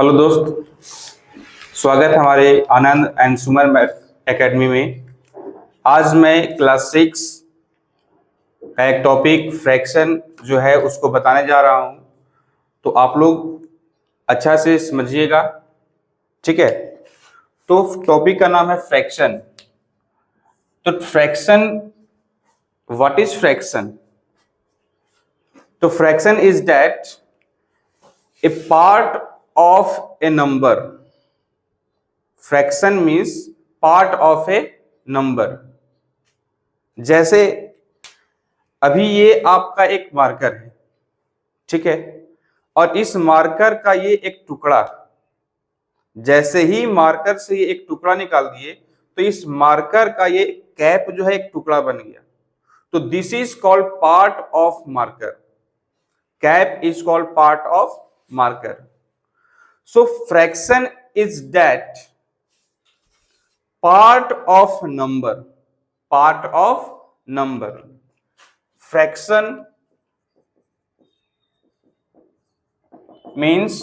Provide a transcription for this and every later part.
Hello दोस्त, स्वागत है हमारे आनंद एंड सुमन एकेडमी में। आज मैं क्लास 6 का एक टॉपिक फ्रैक्शन जो है उसको बताने जा रहा हूं, तो आप लोग अच्छा से समझिएगा, ठीक है। तो टॉपिक का नाम है फ्रैक्शन। तो फ्रैक्शन, व्हाट इज फ्रैक्शन? तो fraction is that A part of a number. Fraction means part of a number. जैसे अभी ये आपका एक मार्कर है, ठीक है, और इस मार्कर का ये एक टुकड़ा, जैसे ही मार्कर से ये एक टुकड़ा निकाल दिए तो इस मार्कर का ये कैप जो है एक टुकड़ा बन गया। तो this is called part of marker. Cap is called part of marker. So fraction is that part of number. Part of number. Fraction means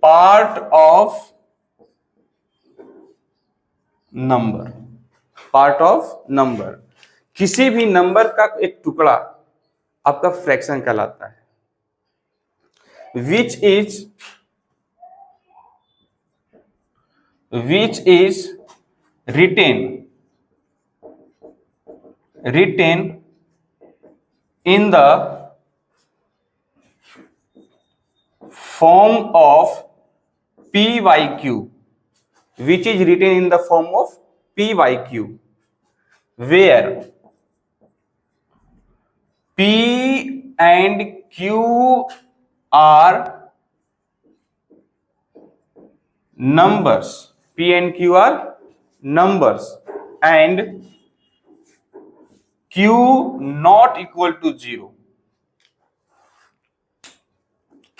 part of number. Part of number. किसी भी number का एक टुकड़ा आपका fraction कहलाता है, which is written in the form of p by q, which is written in the form of p by q, where p and q are numbers. P and Q are numbers and Q not equal to 0.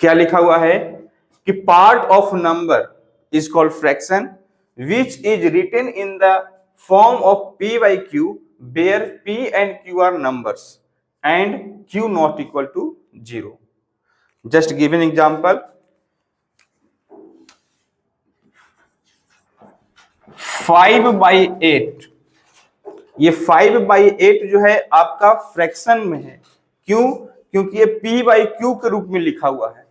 क्या लिखा हुआ है कि part of number is called fraction which is written in the form of P by Q where P and Q are numbers and Q not equal to 0. Just give an example. 5/8. ये 5/8 जो है आपका fraction में है। क्यों? क्योंकि ये P by Q के रूप में लिखा हुआ है,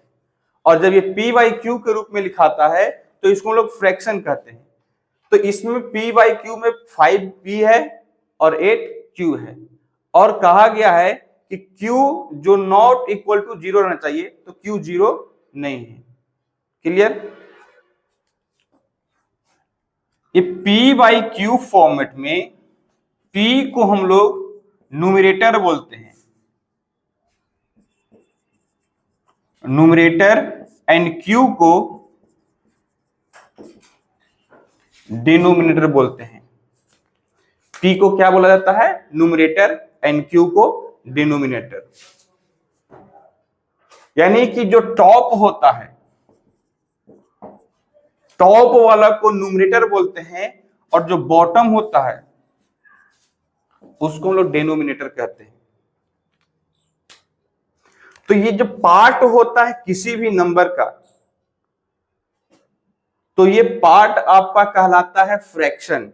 और जब ये P by Q के रूप में लिखाता है तो इसको हम लोग फ्रैक्शन कहते हैं। तो इसमें P by Q में 5P है और 8Q है, और कहा गया है कि Q जो नॉट इक्वल टू 0 रहना चाहिए, तो Q 0 नहीं है। क्लियर? ये P by Q फॉर्मेट में P को हम लोग न्यूमरेटर बोलते हैं, न्यूमरेटर, एंड Q को डिनोमिनेटर बोलते हैं। P को क्या बोला जाता है? न्यूमरेटर, एंड Q को डिनोमिनेटर। यानी कि जो टॉप होता है, टॉप वाला को न्यूमरेटर बोलते हैं, और जो बॉटम होता है उसको हम लोग डिनोमिनेटर कहते हैं। तो ये जो पार्ट होता है किसी भी नंबर का, तो ये पार्ट आपका कहलाता है फ्रैक्शन।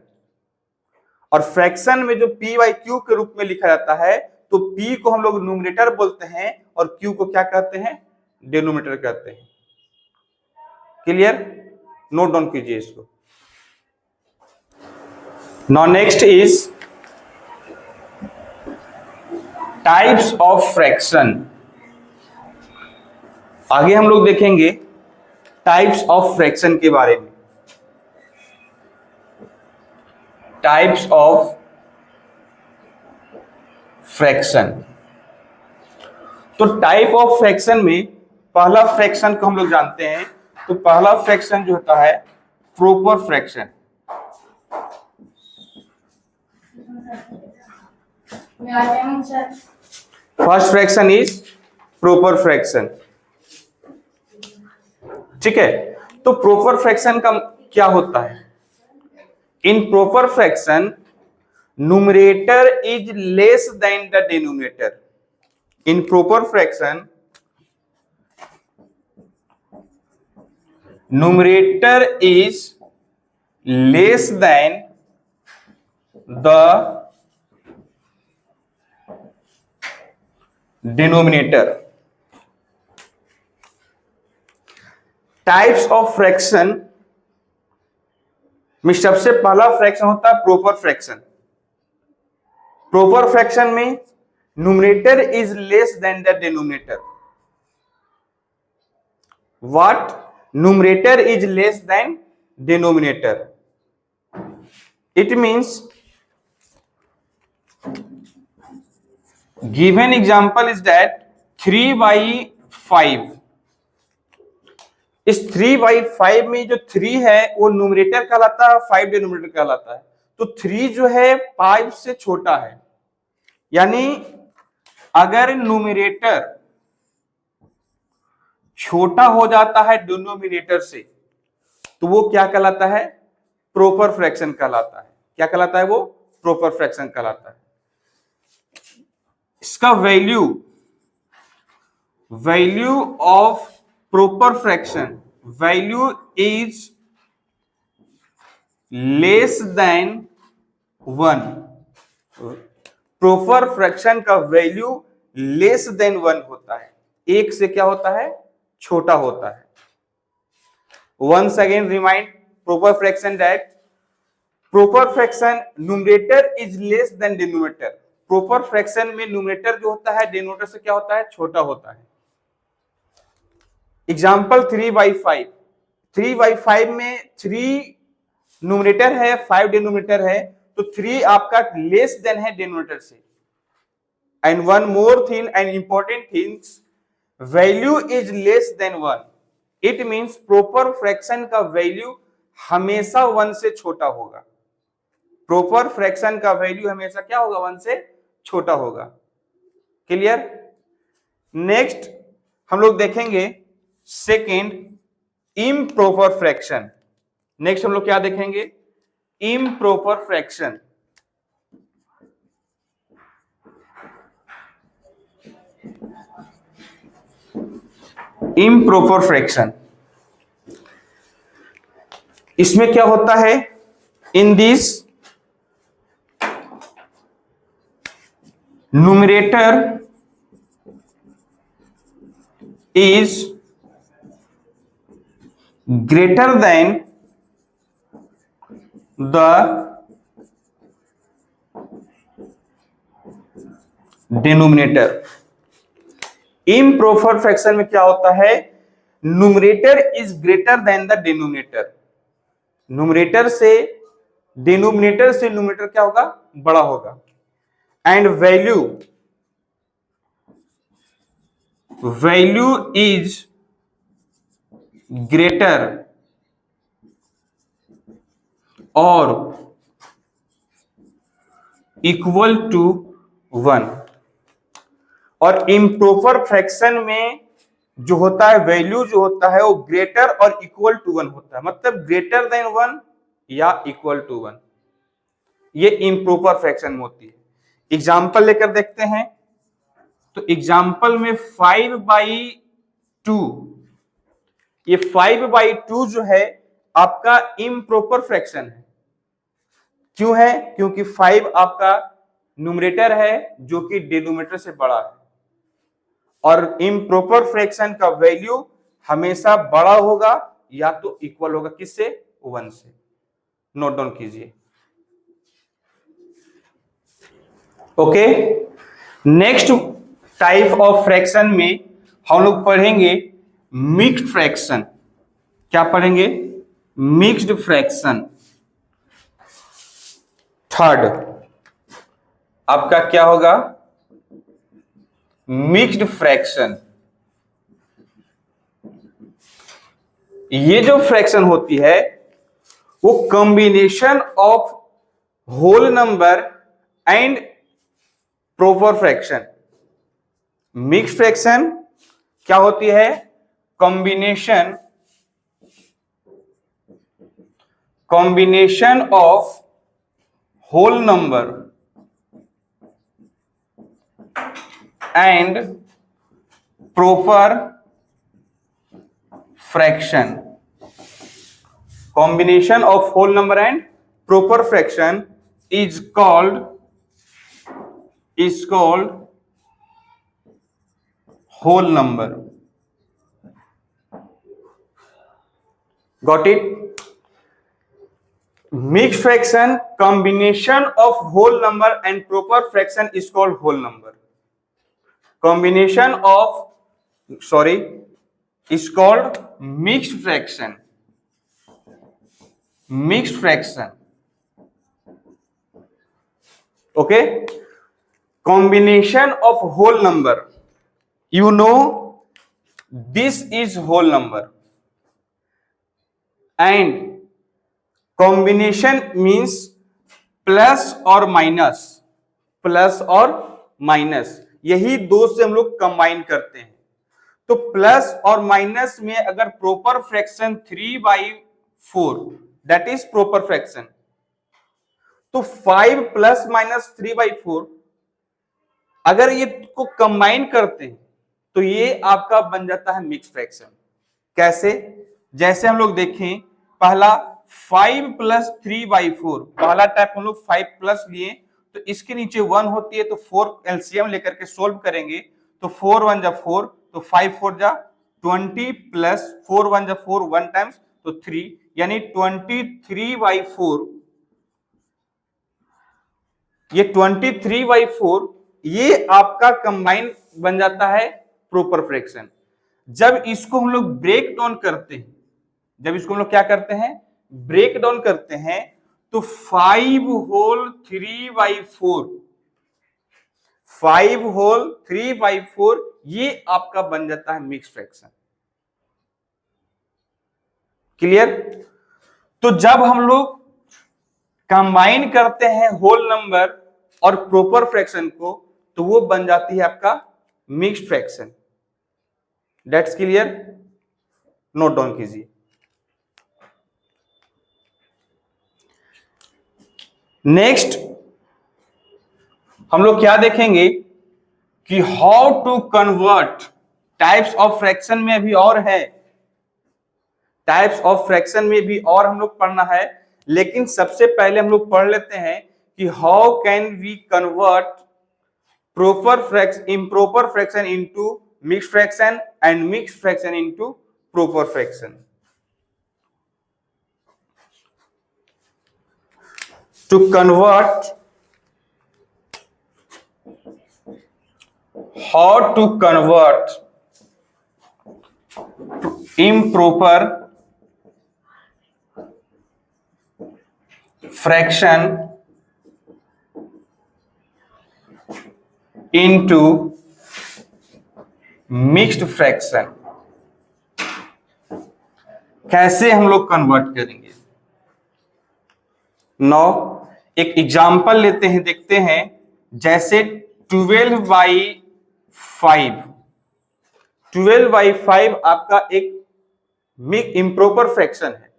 और फ्रैक्शन में जो P by Q के रूप में लिखा जाता है, तो P को हम लोग न्यूमरेटर बोलते हैं और Q को क्या कहते हैं? डिनोमिनेटर कहते हैं। क्लियर? नोट डाउन कीजिए इसको। Now next is types of fraction. आगे हम लोग देखेंगे टाइप्स ऑफ फ्रैक्शन के बारे में। Types of fraction. तो टाइप ऑफ फ्रैक्शन में पहला फ्रैक्शन को हम लोग जानते हैं। तो पहला फ्रैक्शन जो होता है proper fraction. First fraction is proper fraction, ठीक है। तो प्रॉपर फ्रैक्शन का क्या होता है? In proper fraction numerator is less than the denominator. In proper fraction numerator is less than the denominator. Types of fraction में सबसे पहला फ्रैक्शन होता है प्रॉपर फ्रैक्शन। प्रॉपर फ्रैक्शन में numerator is less than the denominator. What? Numerator is less than denominator. It means given example is that 3/5। इस 3/5 में जो 3 है वो न्यूमरेटर कहलाता है, 5 डिनोमिनेटर कहलाता है। तो 3 जो है 5 से छोटा है, यानी अगर न्यूमरेटर छोटा हो जाता है डिनोमिनेटर से तो वो क्या कहलाता है? प्रॉपर फ्रैक्शन कहलाता है। क्या कहलाता है? वो प्रॉपर फ्रैक्शन कहलाता है। इसका value of proper fraction value is less than 1। Proper fraction का वैल्यू लेस देन 1 होता है, एक से क्या होता है? छोटा होता है। once again remind proper fraction that proper fraction numerator is less than denominator। proper fraction में numerator जो होता है denominator से क्या होता है? छोटा होता है। एग्जाम्पल 3/5। 3/5 में 3 न्यूमरेटर है, 5 डिनोमिनेटर है, तो 3 आपका लेस देन है डिनोमिनेटर से। And one more thing and important things, value is less than 1। It means proper fraction का वैल्यू हमेशा 1 से छोटा होगा। प्रॉपर फ्रैक्शन का वैल्यू हमेशा क्या होगा? 1 से छोटा होगा। क्लियर? नेक्स्ट हम लोग देखेंगे सेकेंड, इम्प्रॉपर फ्रैक्शन। नेक्स्ट हम लोग क्या देखेंगे? Improper fraction. इम्प्रॉपर फ्रैक्शन, इसमें क्या होता है? In this numerator is greater than the denominator. Improper fraction में क्या होता है? Numerator is greater than the denominator. Numerator से न्यूमरेटर क्या होगा? बड़ा होगा। एंड वैल्यू इज ग्रेटर और इक्वल टू 1। और इम्प्रॉपर फ्रैक्शन में जो होता है वैल्यू जो होता है वो ग्रेटर और इक्वल टू 1 होता है, मतलब ग्रेटर देन 1 या इक्वल टू 1। ये इम्प्रॉपर फ्रैक्शन में होती है। एग्जाम्पल लेकर देखते हैं। तो एग्जाम्पल में 5/2, ये 5/2 जो है आपका इम्प्रॉपर फ्रैक्शन है। क्यों है? क्योंकि 5 आपका न्यूमरेटर है जो कि डिनोमिनेटर से बड़ा है, और इम्प्रॉपर फ्रैक्शन का वैल्यू हमेशा बड़ा होगा या तो इक्वल होगा, किससे? 1 से। नोट डाउन कीजिए। Okay, next type of fraction में हम लोग पढ़ेंगे मिक्स्ड फ्रैक्शन। क्या पढ़ेंगे? Mixed fraction. थर्ड आपका क्या होगा? Mixed fraction. ये जो फ्रैक्शन होती है वो combination of whole number and proper fraction. Mixed fraction क्या होती है? Combination of whole number and proper fraction. combination of whole number and proper fraction is called whole number. Got it? Mixed fraction, combination of whole number and proper fraction is called whole number. Combination of, is called mixed fraction. Mixed fraction. Okay? Combination of whole number. You know, this is whole number. And combination means plus और minus, plus और minus, यही दो से हम लोग combine करते हैं. तो प्लस और माइनस में अगर proper fraction 3/4 that is proper fraction, तो 5 प्लस माइनस 3/4 अगर ये को कंबाइन करते हैं तो ये आपका बन जाता है मिक्स फ्रैक्शन. कैसे? जैसे हम लोग देखें, पहला 5 प्लस 3/4, पहला टाइप हम लोग 5 प्लस लिए तो इसके नीचे 1 होती है, तो 4 एलसीएम लेकर के सोल्व करेंगे तो 4 1 जा 4, तो 5 4 जा 20 प्लस 4 1 जा 4, 1 टाइम्स तो 3, यानी 23/4. ये 23/4 ये आपका कंबाइन बन जाता है प्रॉपर फ्रैक्शन. जब इसको हम लोग ब्रेक डाउन करते हैं, जब इसको हम लोग क्या करते हैं, ब्रेक डाउन करते हैं, तो 5 होल 3/4, 5 होल 3/4 ये आपका बन जाता है मिक्स फ्रैक्शन. क्लियर? तो जब हम लोग कंबाइन करते हैं होल नंबर और प्रॉपर फ्रैक्शन को, तो वो बन जाती है आपका mixed fraction. That's clear? Note down कीजिए. नेक्स्ट हम लोग क्या देखेंगे कि how to convert types of fraction में भी और है, टाइप्स ऑफ फ्रैक्शन में भी और हम लोग पढ़ना है, लेकिन सबसे पहले हम लोग पढ़ लेते हैं कि how can we convert improper fraction into mixed fraction and mixed fraction into proper fraction. To convert, how to convert improper fraction into mixed fraction, कैसे हम लोग कन्वर्ट करेंगे? नौ एक एग्जांपल लेते हैं, देखते हैं. जैसे 12/5, 12/5 आपका एक इम्प्रॉपर फ्रैक्शन है.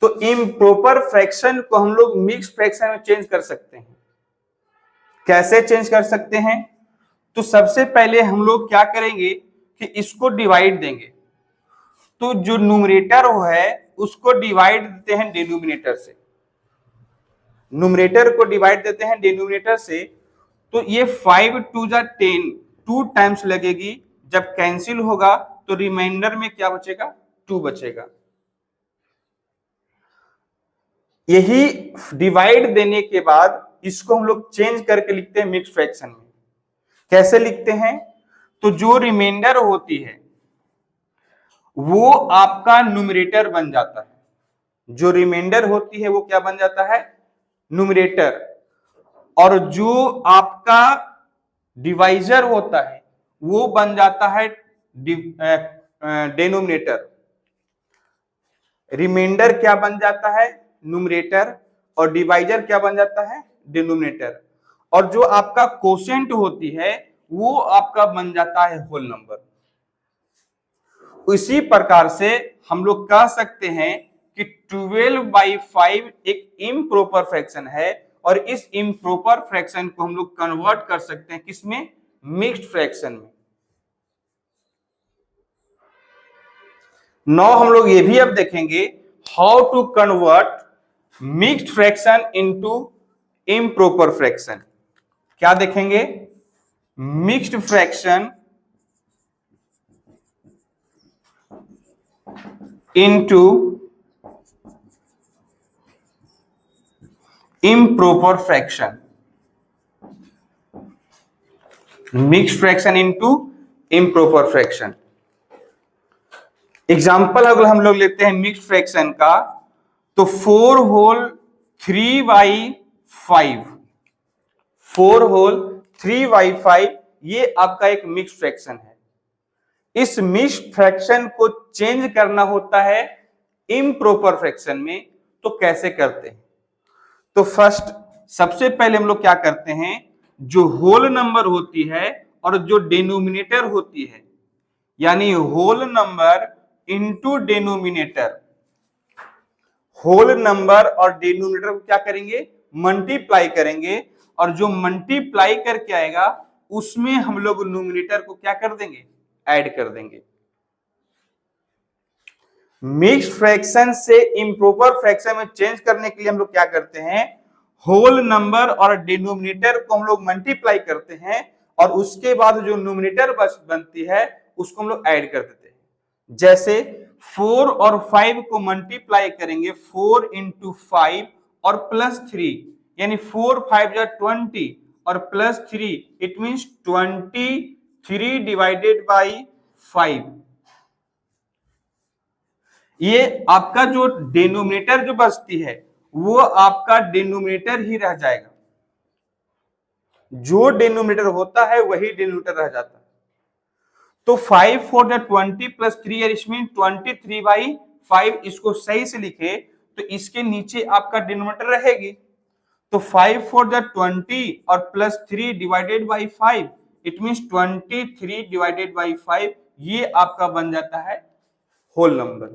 तो इम्प्रॉपर फ्रैक्शन को हम लोग मिक्स्ड फ्रैक्शन में चेंज कर सकते हैं. कैसे चेंज कर सकते हैं? तो सबसे पहले हम लोग क्या करेंगे कि इसको डिवाइड देंगे. तो जो न्यूमरेटर है उसको डिवाइड देते हैं डिनोमिनेटर से, न्यूमरेटर को डिवाइड देते हैं डिनोमिनेटर से. तो ये 5 2 जा 10, 2 टाइम्स लगेगी. जब कैंसिल होगा तो रिमाइंडर में क्या बचेगा? 2 बचेगा. यही डिवाइड देने के बाद इसको हम लोग चेंज करके लिखते हैं मिक्स्ड फ्रैक्शन में. कैसे लिखते हैं? तो जो रिमाइंडर होती है वो आपका न्यूमरेटर बन जाता है. जो रिमाइंडर होती है वो क्या बन जाता है? न्यूमरेटर. और जो आपका डिवाइजर होता है वो बन जाता है डिनोमिनेटर. रिमाइंडर क्या बन जाता है? न्यूमरेटर. और डिवाइजर क्या बन जाता है? डिनोमिनेटर. और जो आपका कोशेंट होती है वो आपका बन जाता है होल नंबर. इसी प्रकार से हम लोग कह सकते हैं कि 12/5 एक इम्प्रॉपर फ्रैक्शन है, और इस इम्प्रॉपर फ्रैक्शन को हम लोग कन्वर्ट कर सकते हैं किसमें? मिक्स्ड फ्रैक्शन में. नौ हम लोग ये भी अब देखेंगे how to convert mixed fraction into improper fraction. क्या देखेंगे? Mixed fraction into improper fraction, mixed fraction into improper fraction. Example अगर हम लोग लेते हैं मिक्स्ड फ्रैक्शन का, तो 4 होल 3/5, 4 होल 3/5 ये आपका एक मिक्स्ड फ्रैक्शन है। इस मिक्स्ड फ्रैक्शन को चेंज करना होता है इम्प्रॉपर फ्रैक्शन में, तो कैसे करते हैं? तो फर्स्ट सबसे पहले हम लोग क्या करते हैं, जो होल नंबर होती है और जो डिनोमिनेटर होती है, यानी whole number into denominator, whole number और डिनोमिनेटर को क्या करेंगे? मल्टीप्लाई करेंगे, और जो मल्टीप्लाई करके आएगा उसमें हम लोग न्यूमिनेटर को क्या कर देंगे? ऐड कर देंगे। मिक्स्ड फ्रैक्शन से इम्प्रॉपर फ्रैक्शन में चेंज करने के लिए हम लोग क्या करते हैं? होल नंबर और डिनोमिनेटर को हम लोग मल्टीप्लाई करते हैं, और उसके बाद जो न्यूमिनेटर बनती है उसको हम लोग ऐड कर देते हैं। जैसे 4 और 5 को मल्टीप्लाई करेंगे, 4 इंटू 5 और प्लस 3, यानी 4 5 जा 20 और plus 3, it means 23 divided by 5। ये आपका जो डिनोमिनेटर जो बचती है वो आपका डिनोमिनेटर ही रह जाएगा, जो डिनोमिनेटर होता है वही डिनोमिनेटर रह जाता है। तो 5 4 20 प्लस 3 इसमें 23/5, इसको सही से लिखे तो इसके नीचे आपका डिनोमिनेटर रहेगी। तो 5 4 20 और plus 3 divided by 5, it means 23 divided by 5, ये आपका बन जाता है होल नंबर,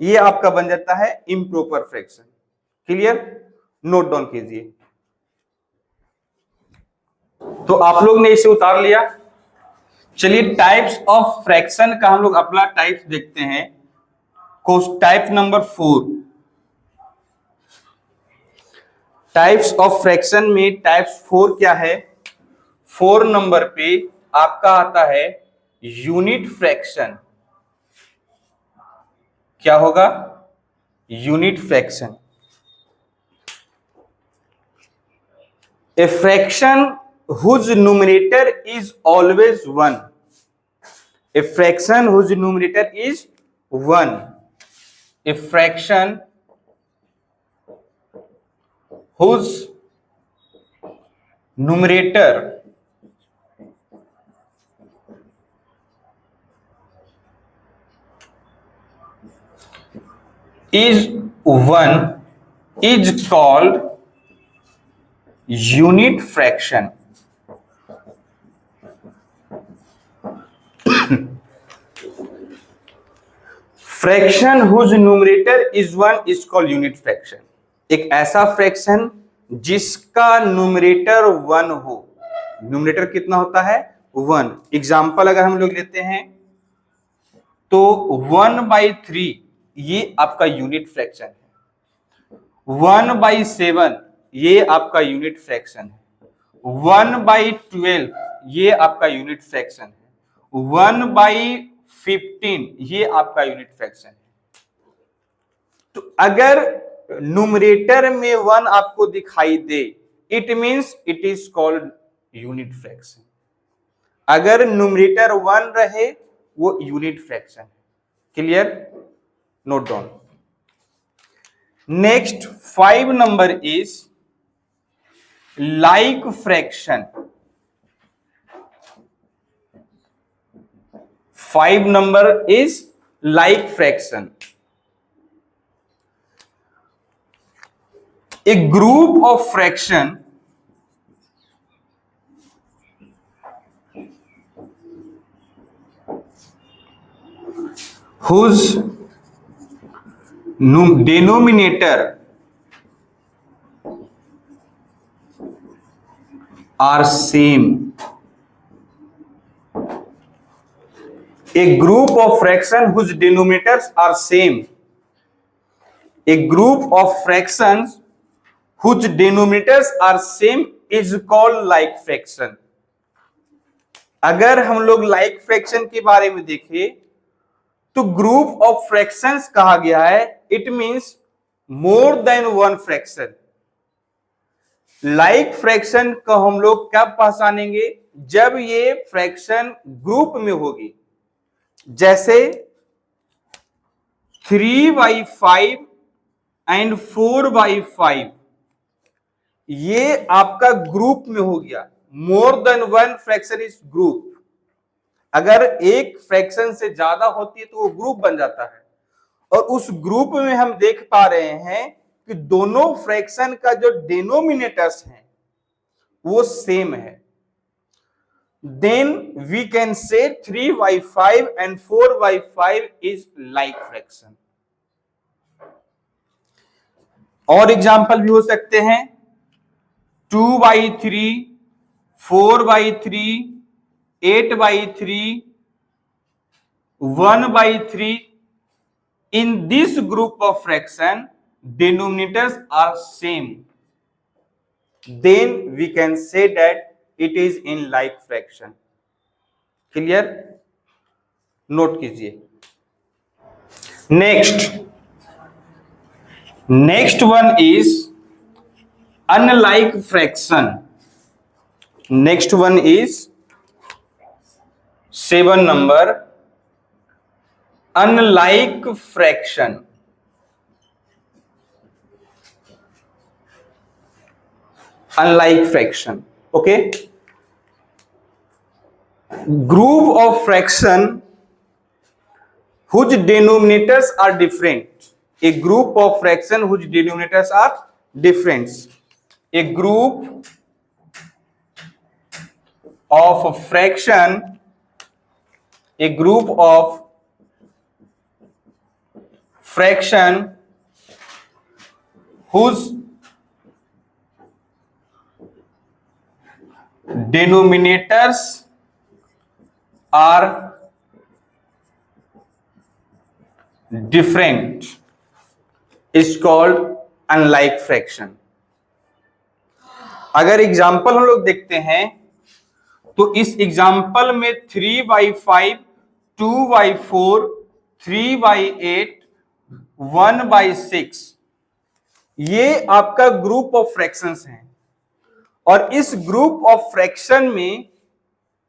ये आपका बन जाता है improper fraction. Clear? Note down कीजिए। तो आप लोग ने इसे उतार लिया। चलिए टाइप्स ऑफ फ्रैक्शन का हम लोग अपना टाइप्स देखते हैं। Type number 4, types of fraction में टाइप्स 4 क्या है? 4 नंबर पे आपका आता है यूनिट फ्रैक्शन। क्या होगा? Unit fraction. A fraction whose numerator is always 1. A fraction whose numerator is 1. A fraction whose numerator is 1 is called unit fraction. Fraction whose numerator is 1 is called unit fraction. एक ऐसा fraction जिसका numerator 1 हो। Numerator कितना होता है? 1। Example अगर हम लोग लेते हैं तो 1/3 ये आपका यूनिट फ्रैक्शन है। 1/7 ये आपका यूनिट फ्रैक्शन है। 1/12 ये आपका यूनिट फ्रैक्शन है। 1/15 ये आपका यूनिट फ्रैक्शन है। तो अगर न्यूमरेटर में 1 आपको दिखाई दे, it means it is called unit fraction. अगर न्यूमरेटर 1 रहे वो यूनिट फ्रैक्शन है। Clear? Note down. Next 5 number is like fraction. 5 number is like fraction. A group of fraction whose denominator are same A group of fraction whose denominators are same. A group of fractions whose denominators are same is called like fraction. अगर हम लोग like fraction के बारे में देखें तो group of fractions कहा गया है, it means more than one fraction. Like fraction को हम लोग कब पहचानेंगे, जब ये फ्रैक्शन ग्रुप में होगी। जैसे 3/5 एंड 4/5 ये आपका ग्रुप में हो गया। More than one fraction is group. अगर एक फ्रैक्शन से ज्यादा होती है तो वो ग्रुप बन जाता है, और उस ग्रुप में हम देख पा रहे हैं कि दोनों फ्रैक्शन का जो डिनोमिनेटर्स है वो सेम है। Then we can say 3/5 and 4/5 is like fraction. और एग्जाम्पल भी हो सकते हैं 2/3, 4/3, 8/3, 1/3. In this group of fraction, denominators are same. Then we can say that it is in like fraction. Clear? Note कीजिए। Next one is unlike fraction. Next one is 7 number, unlike fraction. Unlike fraction, okay? Group of fraction whose denominators are different. A group of fraction whose denominators are different. A group of fraction, a group of fraction whose denominators are different is called unlike fraction. अगर example हम लोग देखते हैं तो इस example में 3/5, 2/4, 3/8, 1/6 ये आपका ग्रुप ऑफ फ्रैक्शंस हैं, और इस ग्रुप ऑफ फ्रैक्शन में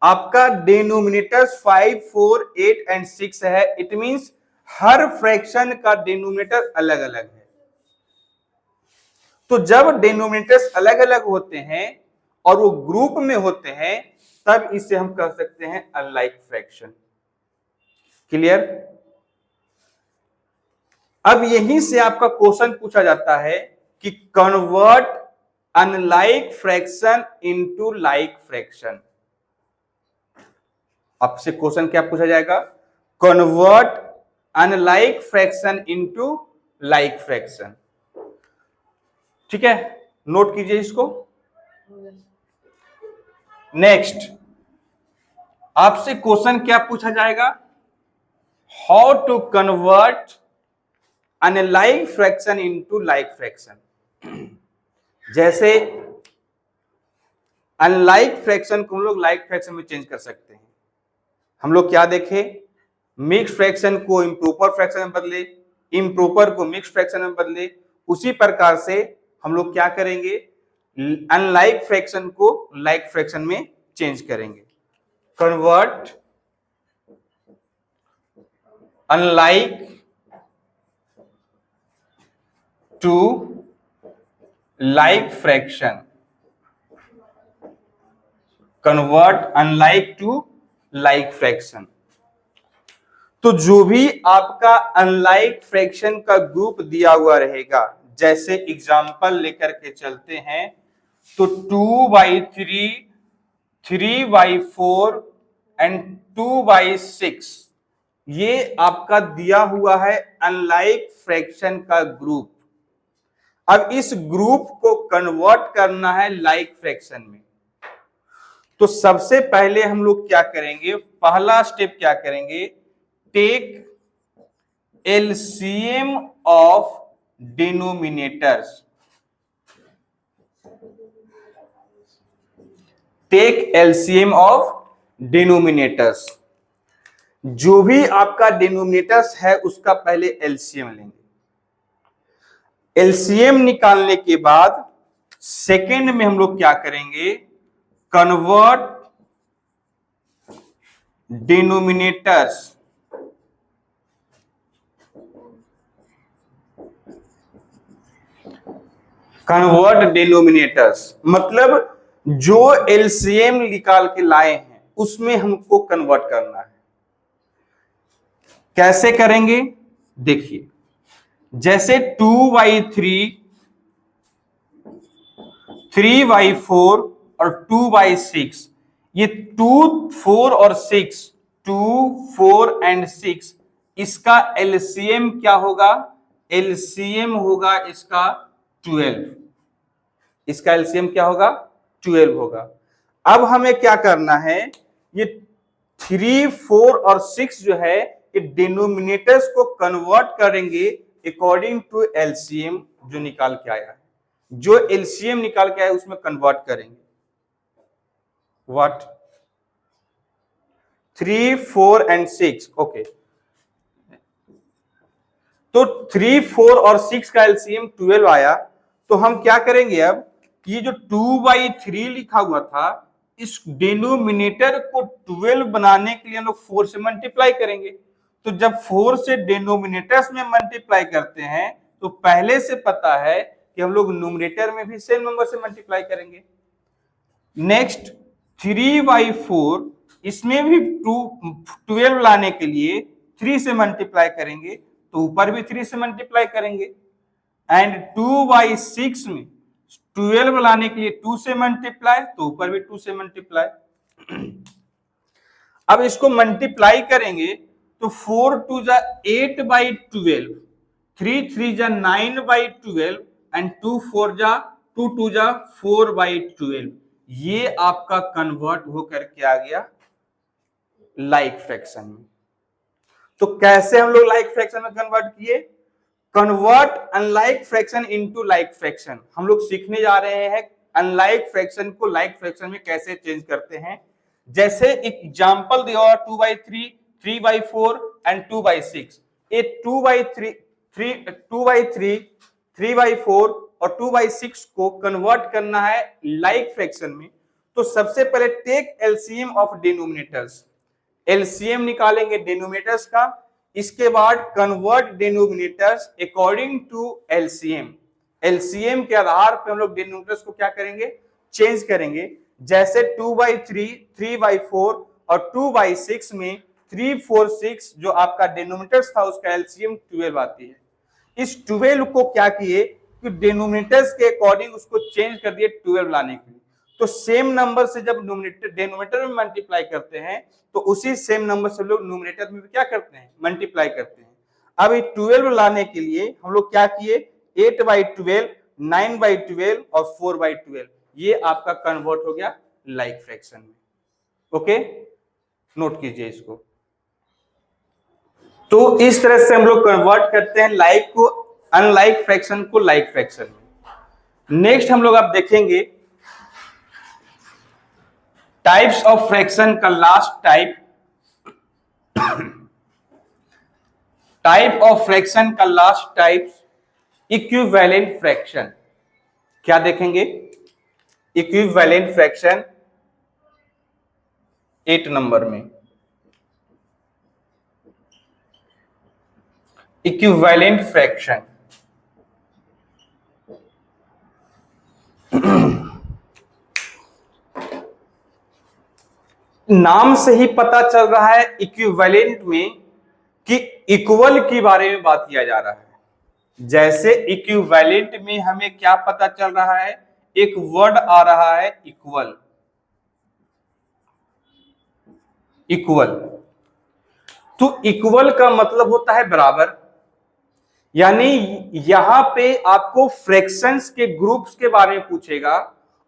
आपका डिनोमिनेटर्स 5, 4, 8 एंड 6 है। इट मींस हर फ्रैक्शन का डिनोमिनेटर अलग अलग है। तो जब डिनोमिनेटर्स अलग अलग होते हैं और वो ग्रुप में होते हैं तब इसे हम कह सकते हैं अनलाइक फ्रैक्शन। क्लियर? अब यहीं से आपका क्वेश्चन पूछा जाता है कि convert unlike fraction into like fraction. आपसे क्वेश्चन क्या पूछा जाएगा? Convert unlike fraction into like fraction. ठीक है, नोट कीजिए इसको। नेक्स्ट आपसे क्वेश्चन क्या पूछा जाएगा? How to convert unlike fraction into like fraction. जैसे अनलाइक फ्रैक्शन को हम लोग लाइक फ्रैक्शन में चेंज कर सकते हैं। हम लोग क्या देखे? मिक्स फ्रैक्शन को इम्प्रॉपर फ्रैक्शन में बदले, इम्प्रॉपर को मिक्स फ्रैक्शन में बदले। उसी प्रकार से हम लोग क्या करेंगे? अनलाइक फ्रैक्शन को लाइक फ्रैक्शन में चेंज करेंगे। Convert unlike to like fraction. Convert unlike to like fraction. तो जो भी आपका अनलाइक फ्रैक्शन का ग्रुप दिया हुआ रहेगा, जैसे एग्जाम्पल लेकर के चलते हैं तो 2/3, 3/4 एंड 2/6 ये आपका दिया हुआ है अनलाइक फ्रैक्शन का ग्रुप। अब इस ग्रुप को कन्वर्ट करना है लाइक फ्रैक्शन में। तो सबसे पहले हम लोग क्या करेंगे, पहला स्टेप क्या करेंगे, take LCM of denominators. Take LCM of denominators, जो भी आपका डिनोमिनेटर्स है उसका पहले एलसीएम लेंगे। एलसीएम निकालने के बाद सेकेंड में हम लोग क्या करेंगे, कन्वर्ट डिनोमिनेटर्स, कन्वर्ट डिनोमिनेटर्स मतलब जो एलसीएम निकाल के लाए हैं उसमें हमको कन्वर्ट करना है। कैसे करेंगे देखिए, जैसे 2/3, 3/4 और 2/6, ये 2, 4 और 6, 2, 4 एंड 6, इसका एलसीएम क्या होगा, एलसीएम होगा इसका 12। इसका एलसीएम क्या होगा, 12 होगा। अब हमें क्या करना है, ये 3, 4 और 6 जो है ये डिनोमिनेटर्स को कन्वर्ट करेंगे अकॉर्डिंग टू एलसीएम जो निकाल के आया है। जो एलसीएम निकाल के आया उसमें कन्वर्ट करेंगे। What, 3, 4 and 6, okay. तो 3, 4 और 6 का एलसीएम 12 आया, तो हम क्या करेंगे, अब ये जो 2/3 लिखा हुआ था इस डिनोमिनेटर को 12 बनाने के लिए हम लोग 4 से मल्टीप्लाई करेंगे। तो जब 4 से डिनोमिनेटर्स में मल्टीप्लाई करते हैं तो पहले से पता है कि हम लोग न्यूमरेटर में भी सेम नंबर से मल्टीप्लाई करेंगे। नेक्स्ट 3/4, इसमें भी 12 लाने के लिए 3 से मल्टीप्लाई करेंगे, तो ऊपर भी 3 से मल्टीप्लाई करेंगे। एंड 2/6 में 12 लाने के लिए 2 से मल्टीप्लाई, तो ऊपर भी 2 से मल्टीप्लाई। अब इसको मल्टीप्लाई करेंगे तो 4 2 जा 8/12, 3 3 जा 9/12 एंड 2 4 जा 2 2 जा 4/12। ये आपका कन्वर्ट होकर के आ गया लाइक फ्रैक्शन में। तो कैसे हम लोग लाइक फ्रैक्शन में कन्वर्ट किए, convert unlike fraction into like fraction. हम लोग सीखने जा रहे हैं अनलाइक फ्रैक्शन को लाइक फ्रैक्शन में कैसे चेंज करते हैं। जैसे एग्जांपल दिया 2/3, 3/4 एंड 2/6। ये 2/3, 3/4 और 2/6 को कन्वर्ट करना है लाइक फ्रैक्शन में। तो सबसे पहले take LCM of denominators, LCM निकालेंगे डिनोमिनेटर्स का। इसके बाद convert denominators according to LCM, LCM के आधार पे हम लोग डिनोमिनेटर्स को क्या करेंगे, चेंज करेंगे। जैसे 2/3, 3/4 और 2/6 में 3, 4, 6 जो आपका डिनोमिनेटर्स था उसका एलसीएम 12 आती है। इस 12 को क्या किए कि डिनोमिनेटर्स के अकॉर्डिंग उसको चेंज कर दिए 12 लाने के लिए। तो सेम नंबर से जब डिनोमिनेटर में मल्टीप्लाई करते हैं तो उसी सेम नंबर से लोग न्यूमरेटर में भी क्या करते हैं, मल्टीप्लाई करते हैं। अब ये 12 लाने के लिए हम लोग क्या किए, 8/12, 9/12 और 4/12। ये आपका कन्वर्ट हो गया लाइक फ्रैक्शन में। ओके, नोट कीजिए इसको। तो इस तरह से हम लोग कन्वर्ट करते हैं लाइक को, अनलाइक फ्रैक्शन को लाइक फ्रैक्शन में। नेक्स्ट हम लोग अब देखेंगे टाइप्स ऑफ फ्रैक्शन का लास्ट टाइप ऑफ फ्रैक्शन का लास्ट टाइप इक्विवेलेंट फ्रैक्शन। क्या देखेंगे, इक्विवेलेंट फ्रैक्शन 8 नंबर में। इक्विवेलेंट फ्रैक्शन नाम से ही पता चल रहा है इक्विवेलेंट में कि इक्वल के बारे में बात किया जा रहा है। जैसे इक्विवेलेंट में हमें क्या पता चल रहा है, एक वर्ड आ रहा है इक्वल, इक्वल। तो इक्वल का मतलब होता है बराबर, यानी यहां पे आपको फ्रैक्शंस के ग्रुप्स के बारे में पूछेगा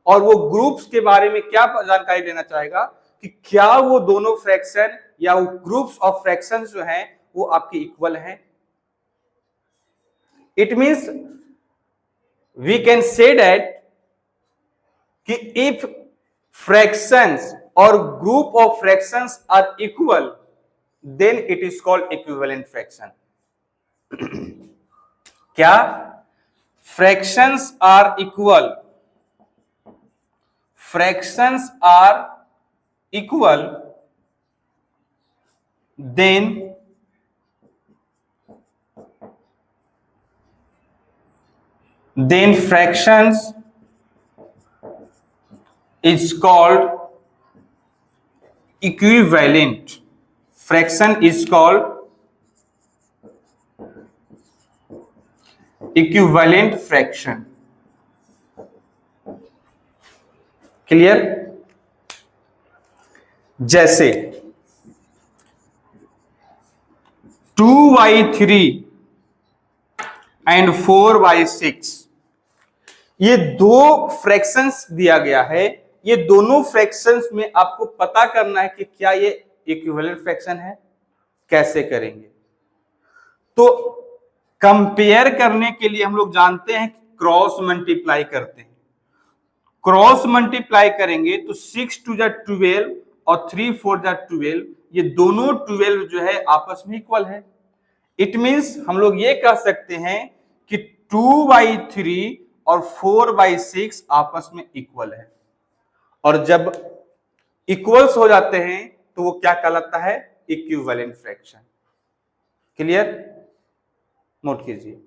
और वो ग्रुप्स के बारे में क्या जानकारी लेना चाहेगा कि क्या वो दोनों फ्रैक्शन या वो ग्रुप्स ऑफ फ्रैक्शंस जो हैं वो आपके इक्वल हैं। It means we can say that कि इफ फ्रैक्शंस और group of fractions are equal then it is called equivalent fraction. क्या fractions are equal, fractions are equal, then fractions is called equivalent. Fraction is called equivalent fraction. Clear? जैसे 2/3 and 4/6 ये दो fractions दिया गया है। ये दोनों फ्रैक्शंस में आपको पता करना है कि क्या ये इक्विवेलेंट फ्रैक्शन है। कैसे करेंगे? तो कंपेयर करने के लिए हम लोग जानते हैं क्रॉस मल्टीप्लाई करते हैं। क्रॉस मल्टीप्लाई करेंगे तो 6 2 जा 12 और 3 4 जा 12, ये दोनों 12 जो है आपस में इक्वल है। इट मींस हम लोग ये कह सकते हैं कि 2/3 और 4/6 आपस में इक्वल है। और जब इक्वल्स हो जाते हैं तो वो क्या कहलाता है? Equivalent fraction. क्लियर? नोट कीजिए।